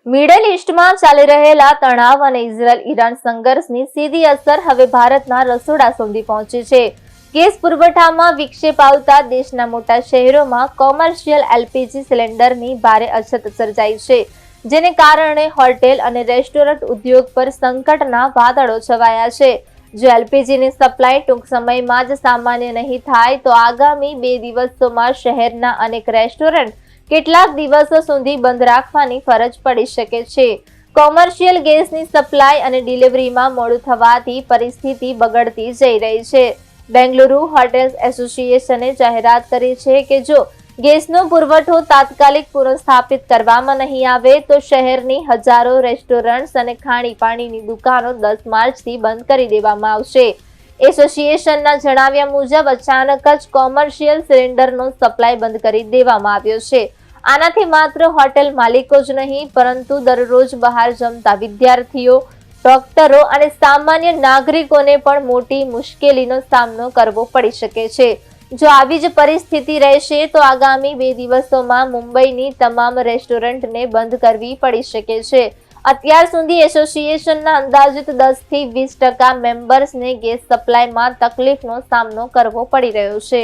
Middle ઈસ્ટમાં ચાલી રહેલા તણાવ અને ઇઝરાયલ-ઈરાન સંઘર્ષની સીધી અસર હવે ભારતના રસોડા સુધી પહોંચી છે. ગેસ પુરવઠામાં વિક્ષેપ આવતા દેશના મોટા શહેરોમાં કોમર્શિયલ એલપીજી સિલિન્ડરની ભારે અછત સર્જાઈ છે, જેને કારણે હોટેલ અને રેસ્ટોરન્ટ ઉદ્યોગ પર સંકટના વાદળો છવાયા છે. જો એલપીજીની સપ્લાય ટૂંક સમયમાં જ સામાન્ય નહીં થાય તો આગામી 2 દિવસોમાં શહેરના અનેક રેસ્ટોરન્ટ કેટલાક દિવસો સુધી બંધ રાખવાની ફરજ પડી શકે છે. કોમર્શિયલ ગેસની સપ્લાય અને ડિલિવરીમાં મોડું થવાથી પરિસ્થિતિ બગડતી જઈ રહી છે. બેંગલુરુ હોટેલ્સ એસોસિએશને જાહેરાત કરી છે કે જો ગેસનો પુરવઠો તાત્કાલિક પુનઃસ્થાપિત કરવામાં નહીં આવે તો શહેરની હજારો રેસ્ટોરન્ટ્સ અને ખાણીપાણીની દુકાનો 10 માર્ચથી બંધ કરી દેવામાં આવશે. એસોસિએશનના જણાવ્યા મુજબ અચાનક જ કોમર્શિયલ સિલિન્ડરનો સપ્લાય બંધ કરી દેવામાં આવ્યો છે. આનાથી માત્ર હોટેલ માલિકો જ નહીં પરંતુ દરરોજ બહાર જમતા વિદ્યાર્થીઓ, ડોક્ટરો અને સામાન્ય નાગરિકોને પણ મોટી મુશ્કેલીનો સામનો કરવો પડી શકે છે. જો આવી જ પરિસ્થિતિ રહેશે તો આગામી 2 દિવસોમાં મુંબઈની તમામ રેસ્ટોરન્ટને બંધ કરવી પડી શકે છે. અત્યાર સુધી એસોસિએશનના અંદાજિત 10 થી 20% મેમ્બર્સને ગેસ સપ્લાયમાં તકલીફનો સામનો કરવો પડી રહ્યો છે.